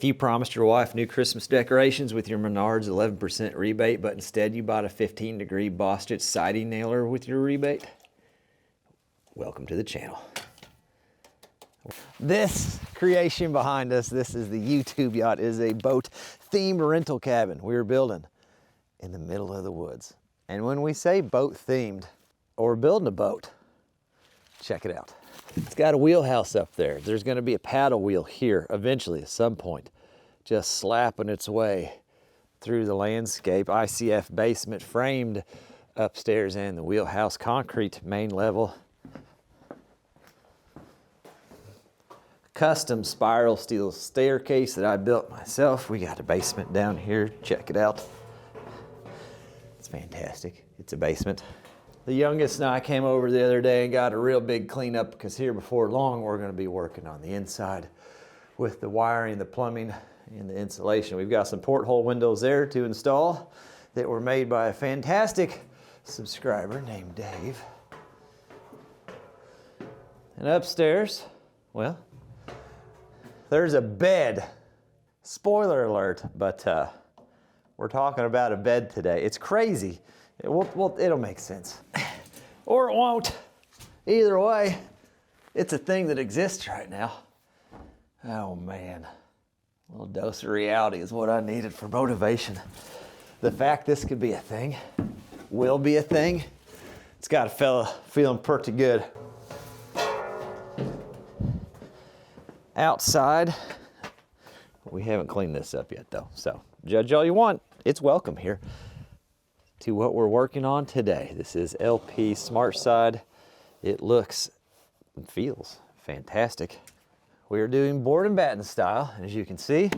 If you promised your wife new Christmas decorations with your Menards 11% rebate, but instead you bought a 15-degree Bosch siding nailer with your rebate, welcome to the channel. This creation behind us, this is the YouTube yacht, is a boat-themed rental cabin we're building in the middle of the woods. And when we say boat-themed, or building a boat, check it out. It's got a wheelhouse up there. There's going to be a paddle wheel here eventually at some point, just slapping its way through the landscape. ICF basement framed upstairs and the wheelhouse, concrete main level. Custom spiral steel staircase that I built myself. We got a basement down here. Check it out. It's fantastic. It's a basement. The youngest and I came over the other day and got a real big cleanup because here before long we're going to be working on the inside with the wiring, the plumbing, and the insulation. We've got some porthole windows there to install that were made by a fantastic subscriber named Dave. And upstairs, well, there's a bed. Spoiler alert, but we're talking about a bed today. It's crazy. It'll make sense. Or it won't. Either way, it's a thing that exists right now. Oh man, a little dose of reality is what I needed for motivation. The fact this could be a thing, will be a thing, it's got a fella feeling pretty good. Outside, we haven't cleaned this up yet though, so judge all you want. It's welcome here to what we're working on today. This is LP SmartSide. It looks and feels fantastic. We are doing board and batten style. As you can see,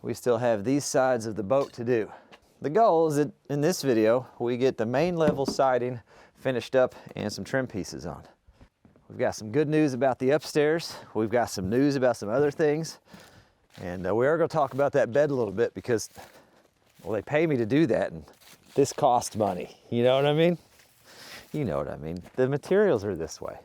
we still have these sides of the boat to do. The goal is that in this video, we get the main level siding finished up and some trim pieces on. We've got some good news about the upstairs. We've got some news about some other things. And we are gonna talk about that bed a little bit because, well, they pay me to do that. And this costs money, you know what I mean? You know what I mean. The materials are this way.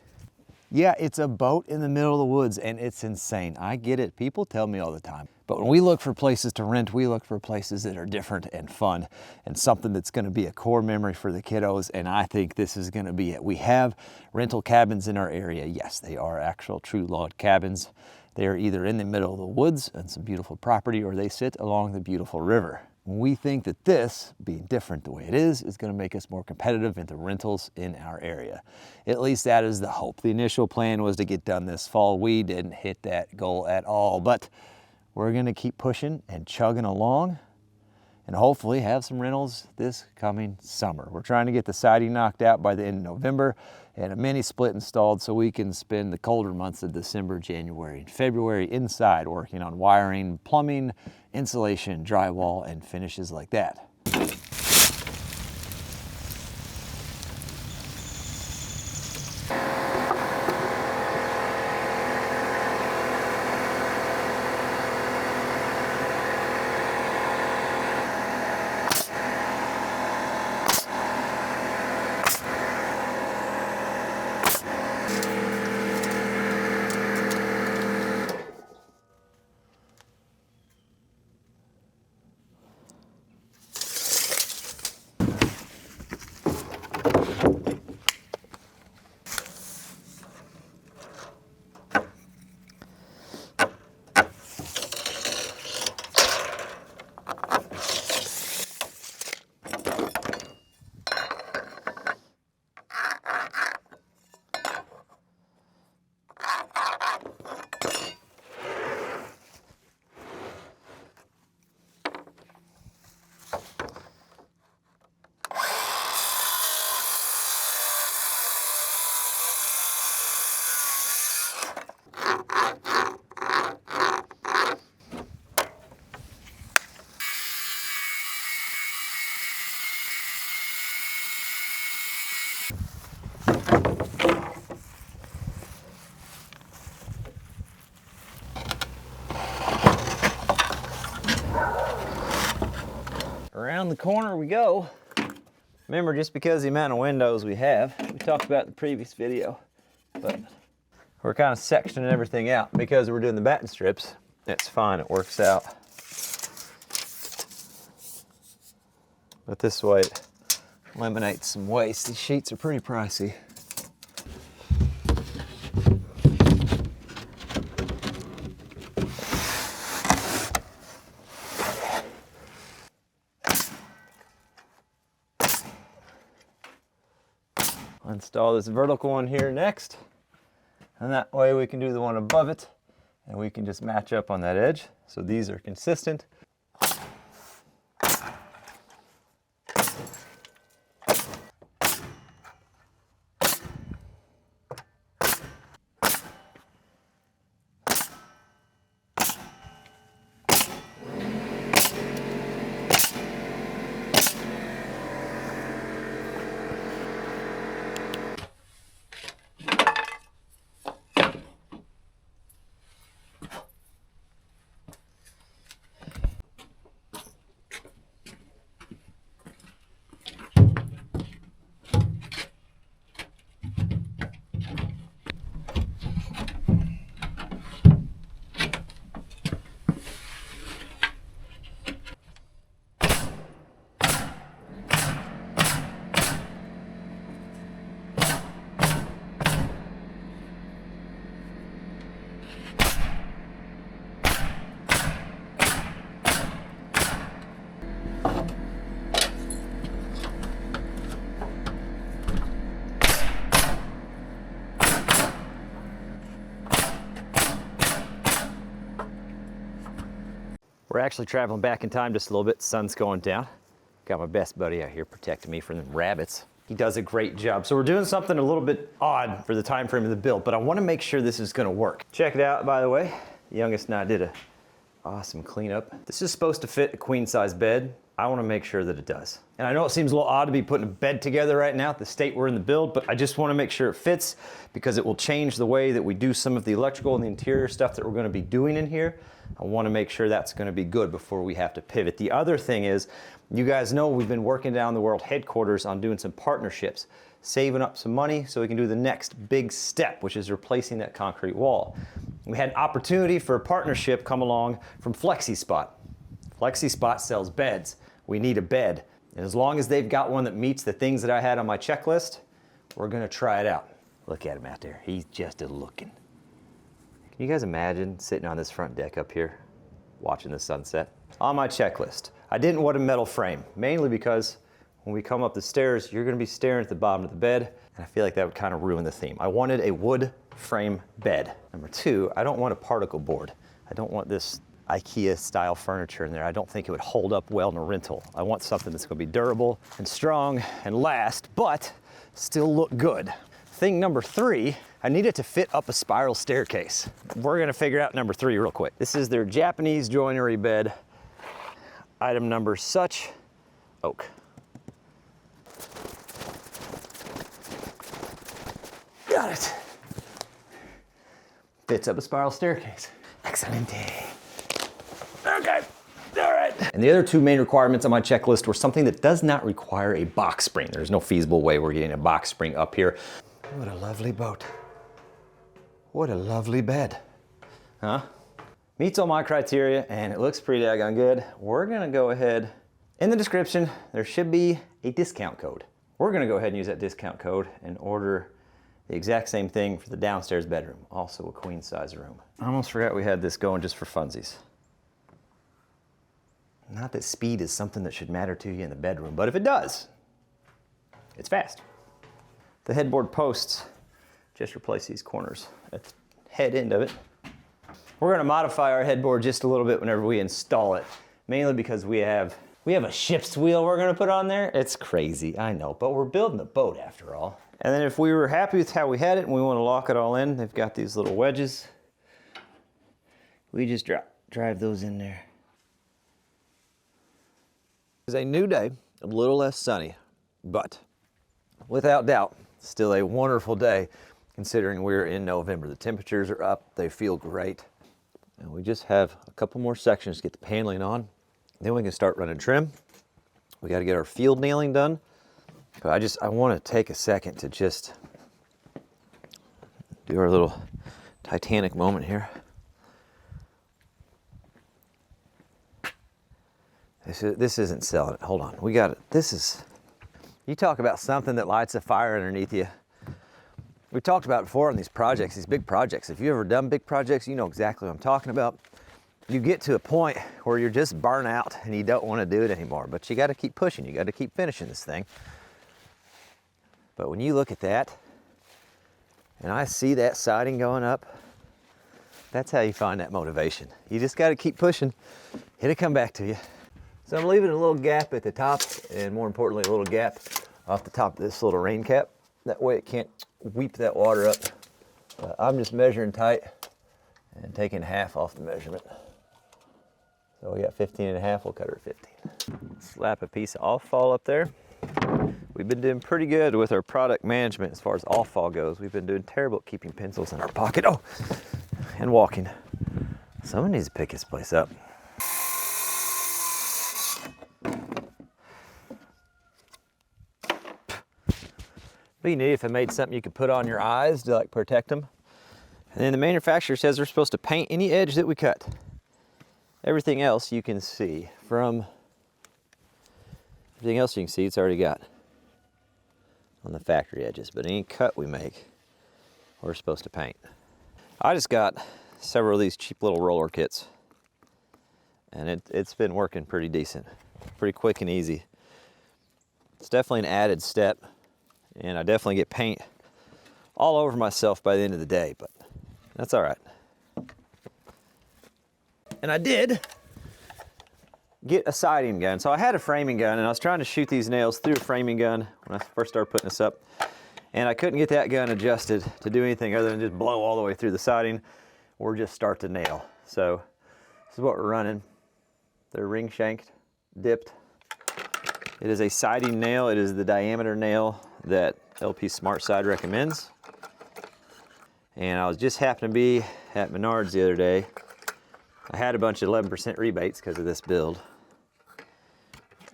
Yeah, it's a boat in the middle of the woods and it's insane. I get it, people tell me all the time. But when we look for places to rent, we look for places that are different and fun and something that's gonna be a core memory for the kiddos, and I think this is gonna be it. We have rental cabins in our area. Yes, they are actual true log cabins. They are either in the middle of the woods and some beautiful property, or they sit along the beautiful river. We think that this, being different the way it is going to make us more competitive into rentals in our area. At least that is the hope. The initial plan was to get done this fall. We didn't hit that goal at all, but we're going to keep pushing and chugging along and hopefully have some rentals this coming summer. We're trying to get the siding knocked out by the end of November and a mini split installed so we can spend the colder months of December, January, and February inside working on wiring, plumbing, insulation, drywall, and finishes like that. Around the corner we go. Remember, just because the amount of windows we have, we talked about in the previous video, but we're kind of sectioning everything out because we're doing the batten strips. It's fine, it works out. But this way it eliminates some waste. These sheets are pretty pricey. I'll install this vertical one here next, and that way we can do the one above it, and we can just match up on that edge. So these are consistent. We're actually traveling back in time just a little bit. The sun's going down. Got my best buddy out here protecting me from the rabbits. He does a great job. So we're doing something a little bit odd for the time frame of the build, but I want to make sure this is going to work. Check it out, by the way. The youngest and I did a awesome cleanup. This is supposed to fit a queen size bed. I want to make sure that it does. And I know it seems a little odd to be putting a bed together right now at the state we're in the build, but I just want to make sure it fits because it will change the way that we do some of the electrical and the interior stuff that we're going to be doing in here. I want to make sure that's going to be good before we have to pivot. The other thing is, you guys know we've been working down the world headquarters on doing some partnerships, saving up some money so we can do the next big step, which is replacing that concrete wall. We had an opportunity for a partnership come along from FlexiSpot. FlexiSpot sells beds. We need a bed. And as long as they've got one that meets the things that I had on my checklist, we're going to try it out. Look at him out there. He's just a-looking. Can you guys imagine sitting on this front deck up here, watching the sunset? On my checklist, I didn't want a metal frame, mainly because when we come up the stairs, you're gonna be staring at the bottom of the bed, and I feel like that would kind of ruin the theme. I wanted a wood frame bed. Number two, I don't want a particle board. I don't want this IKEA style furniture in there. I don't think it would hold up well in a rental. I want something that's gonna be durable and strong and last, but still look good. Thing number three, I need it to fit up a spiral staircase. We're gonna figure out number three real quick. This is their Japanese joinery bed. Item number such, oak. Got it. Fits up a spiral staircase. Excellent. Okay, all right. And the other two main requirements on my checklist were something that does not require a box spring. There's no feasible way we're getting a box spring up here. What a lovely boat. What a lovely bed. Huh? Meets all my criteria and it looks pretty daggone good. We're gonna go ahead, in the description, there should be a discount code. We're gonna go ahead and use that discount code and order the exact same thing for the downstairs bedroom, also a queen size room. I almost forgot we had this going just for funsies. Not that speed is something that should matter to you in the bedroom, but if it does, it's fast. The headboard posts, just replace these corners at the head end of it. We're gonna modify our headboard just a little bit whenever we install it, mainly because we have a ship's wheel we're gonna put on there. It's crazy, I know, but we're building a boat after all. And then if we were happy with how we had it and we wanna lock it all in, they've got these little wedges. We just drive those in there. It's a new day, a little less sunny, but without doubt, still a wonderful day considering we're in November. The temperatures are up, they feel great. And we just have a couple more sections to get the paneling on. Then we can start running trim. We got to get our field nailing done. But I want to take a second to just do our little Titanic moment here. This isn't selling it. Hold on, we got it. This is, you talk about something that lights a fire underneath you. We talked about it before on these projects, these big projects. If you've ever done big projects, you know exactly what I'm talking about. You get to a point where you're just burnt out and you don't want to do it anymore, but you got to keep pushing. You got to keep finishing this thing. But when you look at that and I see that siding going up, that's how you find that motivation. You just got to keep pushing. It'll come back to you. So I'm leaving a little gap at the top, and more importantly, a little gap off the top of this little rain cap. That way it can't weep that water up. I'm just measuring tight and taking half off the measurement. So we got 15.5, we'll cut her at 15. Slap a piece of off-fall up there. We've been doing pretty good with our product management as far as off-fall goes. We've been doing terrible at keeping pencils in our pocket. Oh, and walking. Someone needs to pick this place up. Be neat if I made something you could put on your eyes to like protect them. And then the manufacturer says we're supposed to paint any edge that we cut. Everything else you can see it's already got on the factory edges, but any cut we make, we're supposed to paint. I just got several of these cheap little roller kits, and it's been working pretty decent, pretty quick and easy. It's definitely an added step, and I definitely get paint all over myself by the end of the day, but that's all right. And I did get a siding gun. So I had a framing gun, and I was trying to shoot these nails through a framing gun when I first started putting this up, and I couldn't get that gun adjusted to do anything other than just blow all the way through the siding or just start to nail. So this is what we're running. They're ring shanked, dipped. It is a siding nail. It is the diameter nail that LP SmartSide recommends. And I was just happened to be at Menards the other day. I had a bunch of 11% rebates because of this build.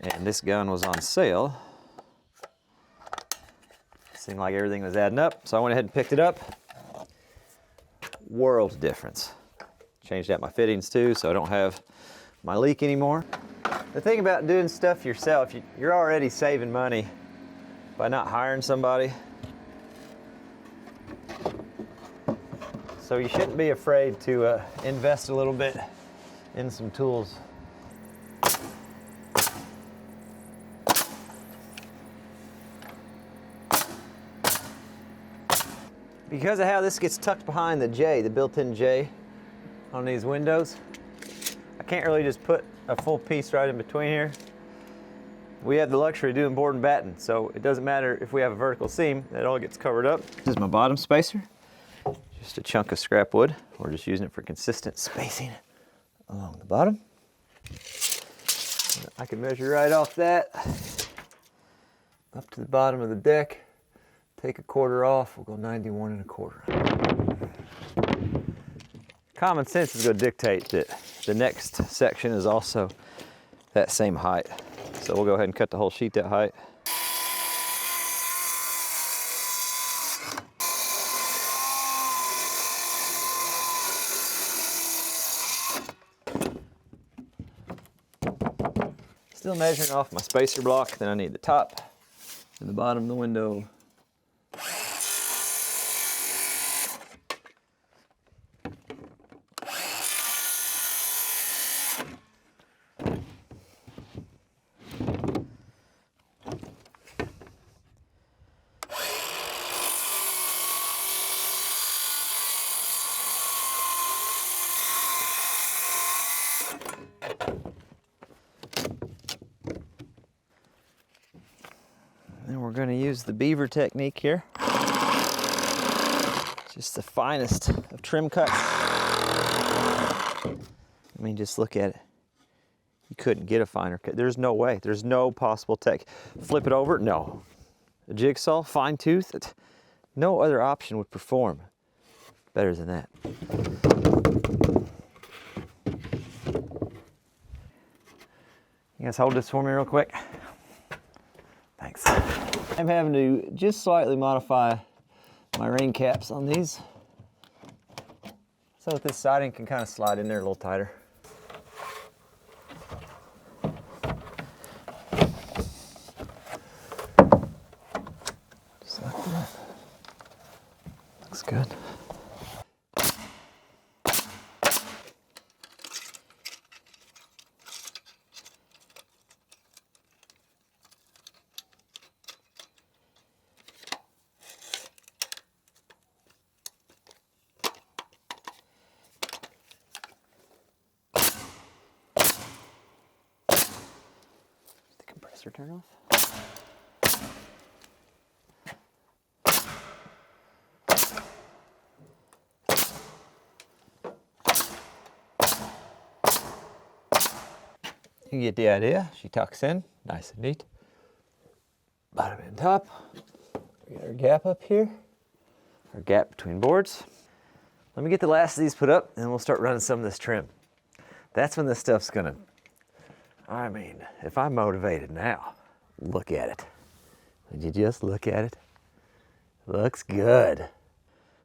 And this gun was on sale. Seemed like everything was adding up, so I went ahead and picked it up. World difference. Changed out my fittings too, so I don't have my leak anymore. The thing about doing stuff yourself, you're already saving money by not hiring somebody. So you shouldn't be afraid to invest a little bit in some tools. Because of how this gets tucked behind the J, the built-in J on these windows, I can't really just put a full piece right in between here. We have the luxury of doing board and batten, so it doesn't matter if we have a vertical seam, it all gets covered up. This is my bottom spacer. Just a chunk of scrap wood. We're just using it for consistent spacing along the bottom. I can measure right off that up to the bottom of the deck. Take a quarter off, we'll go 91.25. Common sense is going to dictate that the next section is also that same height. So we'll go ahead and cut the whole sheet that height. Still measuring off my spacer block, then I need the top and the bottom of the window. And we're going to use the beaver technique here. Just the finest of trim cuts. I mean, just look at it. You couldn't get a finer cut. There's no way. There's no possible tech. Flip it over? No. A jigsaw, fine tooth? No other option would perform better than that. You guys hold this for me real quick? Thanks. I'm having to just slightly modify my rain caps on these so that this siding can kind of slide in there a little tighter. faster turn off? You get the idea. She tucks in, nice and neat. Bottom and top. We got our gap up here, our gap between boards. Let me get the last of these put up, and we'll start running some of this trim. That's when this stuff's gonna, I mean, if I'm motivated now, look at it. Would you just look at it? Looks good.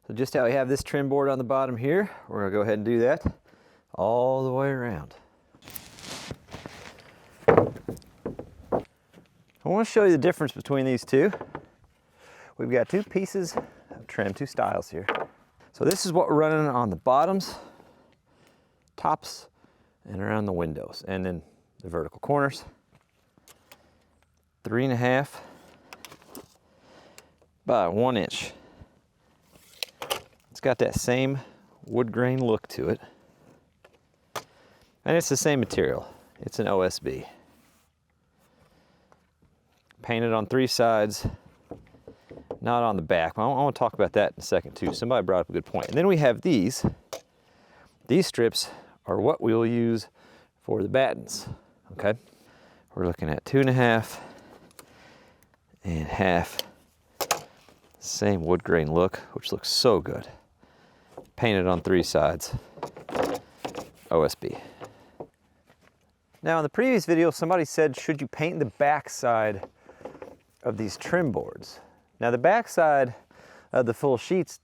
So just how we have this trim board on the bottom here, we're gonna go ahead and do that all the way around. I want to show you the difference between these two. We've got two pieces of trim, two styles here. So this is what we're running on the bottoms, tops, and around the windows, and then the vertical corners. 3.5 by 1 inch. It's got that same wood grain look to it. And it's the same material. It's an OSB. Painted on 3 sides, not on the back. I want to talk about that in a second too. Somebody brought up a good point. And then we have these. These strips are what we will use for the battens, okay? We're looking at 2.5 and half. Same wood grain look, which looks so good. Painted on 3 sides, OSB. Now in the previous video, somebody said, should you paint the back side of these trim boards? Now the back side of the full sheets,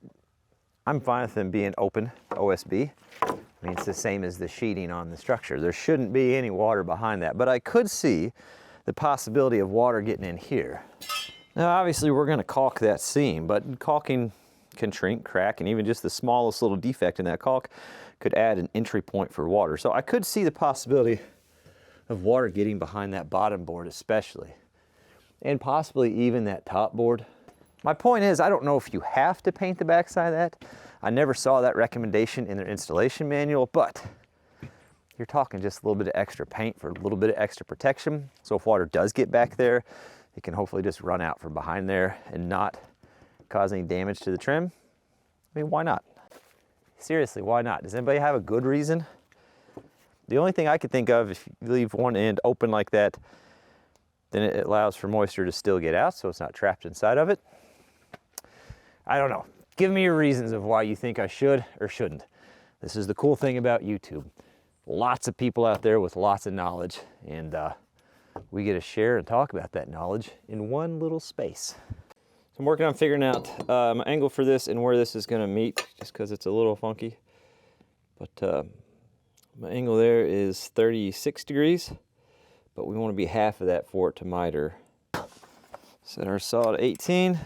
I'm fine with them being open OSB. I mean, it's the same as the sheeting on the structure. There shouldn't be any water behind that, but I could see the possibility of water getting in here. Now obviously we're gonna caulk that seam, but caulking can shrink, crack, and even just the smallest little defect in that caulk could add an entry point for water. So I could see the possibility of water getting behind that bottom board especially, and possibly even that top board. My point is, I don't know if you have to paint the backside of that. I never saw that recommendation in their installation manual, but you're talking just a little bit of extra paint for a little bit of extra protection. So if water does get back there, it can hopefully just run out from behind there and not cause any damage to the trim. I mean, why not? Seriously, why not? Does anybody have a good reason? The only thing I could think of, if you leave one end open like that, then it allows for moisture to still get out, so it's not trapped inside of it. I don't know. Give me your reasons of why you think I should or shouldn't. This is the cool thing about YouTube. Lots of people out there with lots of knowledge, and we get to share and talk about that knowledge in one little space. So I'm working on figuring out my angle for this and where this is gonna meet, just because it's a little funky. But my angle there is 36 degrees, but we want to be half of that for it to miter. Set our saw to 18.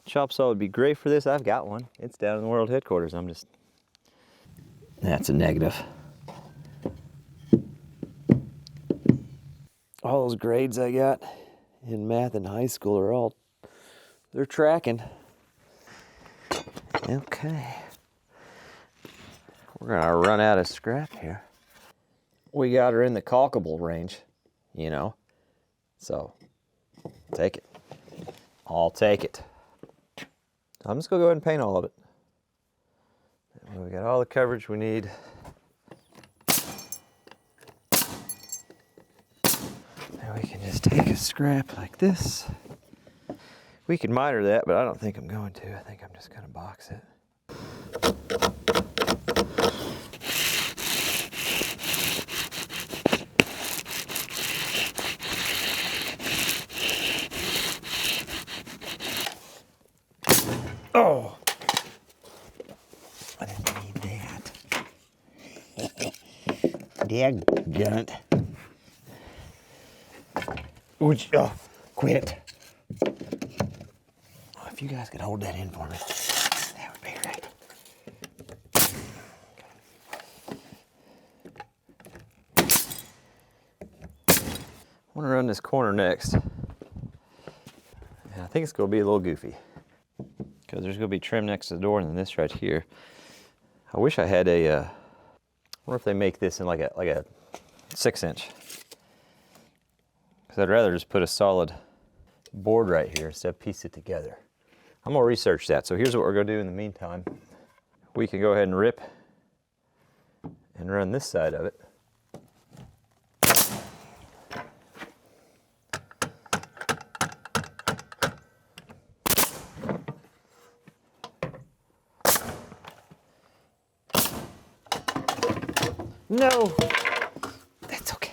Chop saw would be great for this. I've got one. It's down in the world headquarters. That's a negative. All those grades I got in math in high school are they're tracking. Okay. We're gonna run out of scrap here. We got her in the caulkable range, you know, so take it. I'll take it. I'm just gonna go ahead and paint all of it. And we got all the coverage we need. Now we can just take a scrap like this. We can miter that, but I don't think I'm going to. I think I'm just gonna box it. Oh, I didn't need that. Dadgunt. Would you, quit. Oh, if you guys could hold that in for me, that would be great. I want to run this corner next. And I think it's going to be a little goofy, because there's going to be trim next to the door, and then this right here. I wish I had I wonder if they make this in like a 6-inch. because I'd rather just put a solid board right here instead of piece it together. I'm gonna research that. So here's what we're gonna do in the meantime. We can go ahead and rip and run this side of it. No, that's okay.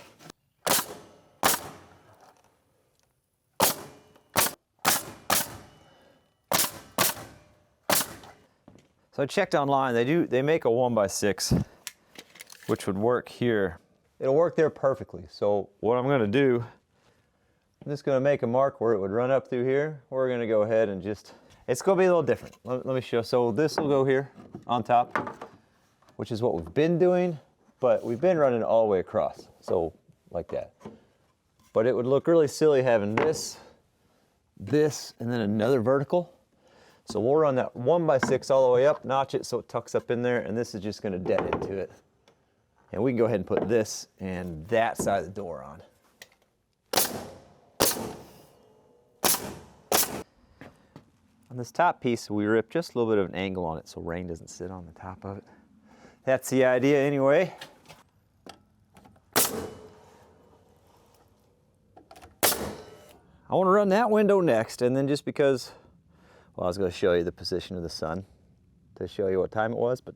So I checked online, they make a 1x6, which would work here. It'll work there perfectly. So what I'm gonna do, I'm just gonna make a mark where it would run up through here. We're gonna go ahead and just, it's gonna be a little different. Let me show. So this will go here on top, which is what we've been doing, but we've been running all the way across. So like that. But it would look really silly having this, and then another vertical. So we'll run that 1x6 all the way up, notch it so it tucks up in there, and this is just gonna dead into it. And we can go ahead and put this and that side of the door on. On this top piece, we ripped just a little bit of an angle on it so rain doesn't sit on the top of it. That's the idea anyway. I want to run that window next, and then just because, well, I was going to show you the position of the sun to show you what time it was, but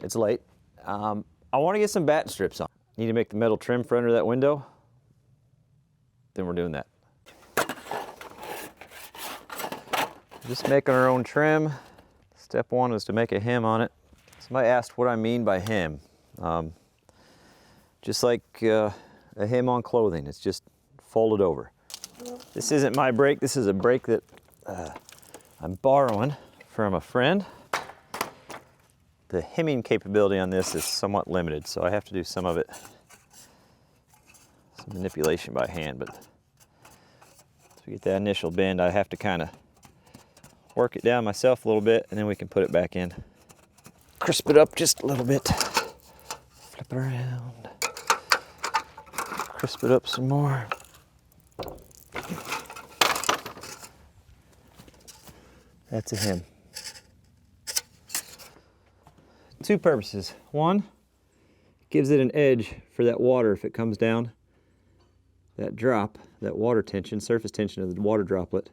it's late. I want to get some batten strips on. Need to make the metal trim for under that window. Then we're doing that. Just making our own trim. Step one is to make a hem on it. Somebody asked what I mean by hem. Just like a hem on clothing, it's just folded over. This isn't my brake, this is a brake that I'm borrowing from a friend. The hemming capability on this is somewhat limited, so I have to do some of it, some manipulation by hand, but to get that initial bend, I have to kind of work it down myself a little bit, and then we can put it back in. Crisp it up just a little bit. Flip it around. Crisp it up some more. That's a hem. Two purposes. One, gives it an edge for that water if it comes down. That drop, that water tension, surface tension of the water droplet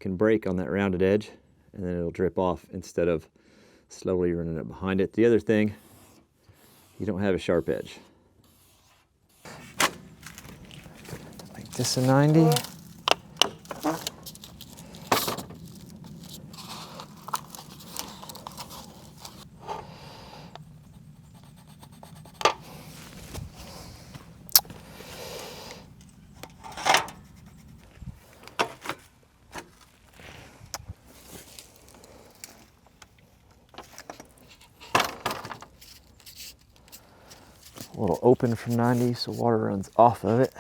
can break on that rounded edge, and then it'll drip off instead of slowly running up behind it. The other thing, you don't have a sharp edge. Make this a 90. A little open from 90 so water runs off of it.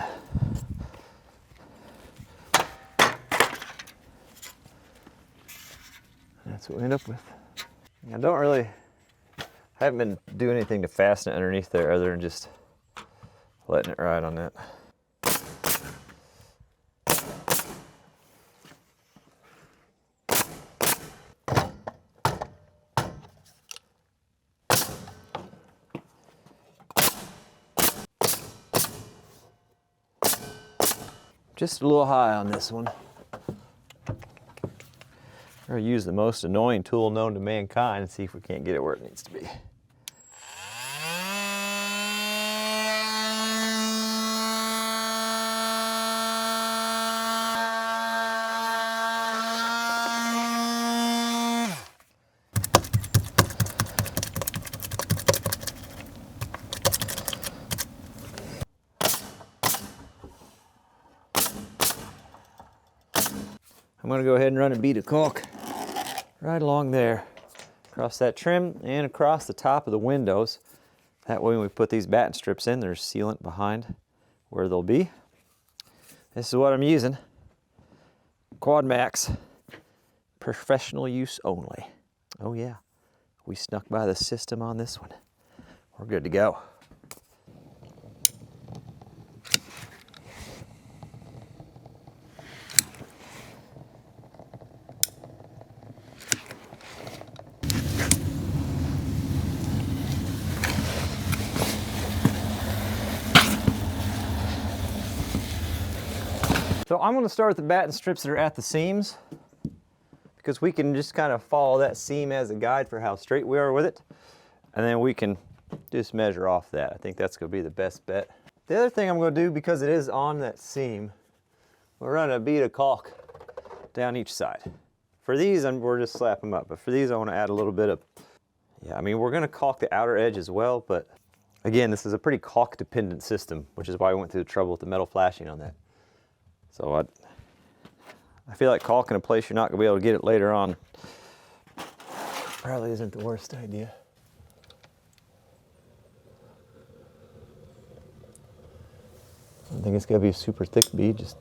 That's what we end up with. I haven't been doing anything to fasten it underneath there other than just letting it ride on that. Just a little high on this one. We're gonna use the most annoying tool known to mankind and see if we can't get it where it needs to be. I'm gonna go ahead and run a bead of caulk right along there, across that trim and across the top of the windows. That way when we put these batten strips in, there's sealant behind where they'll be. This is what I'm using. Quad Max, professional use only. Oh yeah, we snuck by the system on this one. We're good to go. So I'm gonna start with the batten strips that are at the seams, because we can just kind of follow that seam as a guide for how straight we are with it. And then we can just measure off that. I think that's gonna be the best bet. The other thing I'm gonna do, because it is on that seam, we're running a bead of caulk down each side. For these, we're just slap them up, but for these I wanna add a little bit of, yeah, I mean, we're gonna caulk the outer edge as well, but again, this is a pretty caulk dependent system, which is why we went through the trouble with the metal flashing on that. So I feel like caulking a place you're not gonna be able to get it later on probably isn't the worst idea. I don't think it's gonna be a super thick bead, just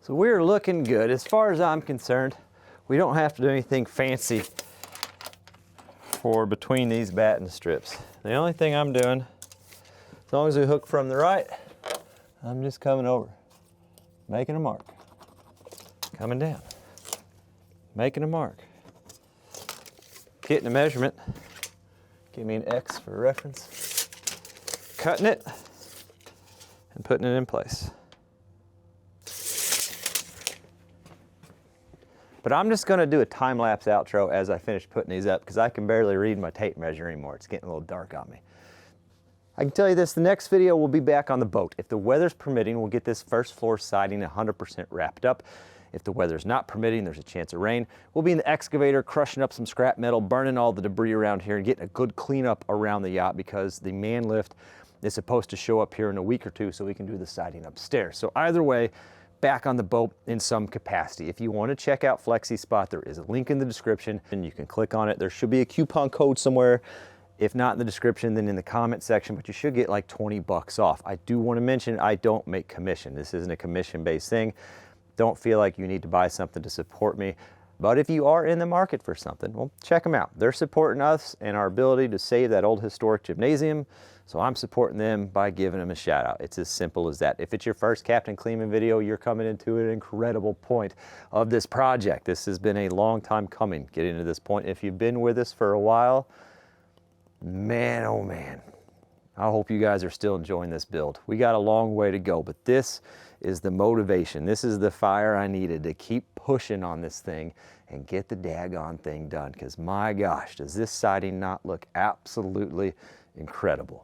so we're looking good. As far as I'm concerned, we don't have to do anything fancy for between these batten strips. The only thing I'm doing, as long as we hook from the right, I'm just coming over, making a mark, coming down, making a mark, getting a measurement, give me an X for reference, cutting it, and putting it in place. But I'm just gonna do a time-lapse outro as I finish putting these up, because I can barely read my tape measure anymore. It's getting a little dark on me. I can tell you this, the next video will be back on the boat. If the weather's permitting, we'll get this first floor siding 100% wrapped up. If the weather's not permitting, there's a chance of rain. We'll be in the excavator crushing up some scrap metal, burning all the debris around here, and getting a good cleanup around the yacht, because the man lift is supposed to show up here in a week or two so we can do the siding upstairs. So either way, back on the boat in some capacity. If you want to check out FlexiSpot, there is a link in the description and you can click on it. There should be a coupon code somewhere. If not in the description, then in the comment section, but you should get like 20 bucks off. I do want to mention I don't make commission. This isn't a commission-based thing. Don't feel like you need to buy something to support me. But if you are in the market for something, well, check them out. They're supporting us and our ability to save that old historic gymnasium. So I'm supporting them by giving them a shout out. It's as simple as that. If it's your first Captain Kleeman video, you're coming into an incredible point of this project. This has been a long time coming, getting to this point. If you've been with us for a while, man, oh man, I hope you guys are still enjoying this build. We got a long way to go, but this is the motivation. This is the fire I needed to keep pushing on this thing and get the daggone thing done. Because my gosh, does this siding not look absolutely incredible.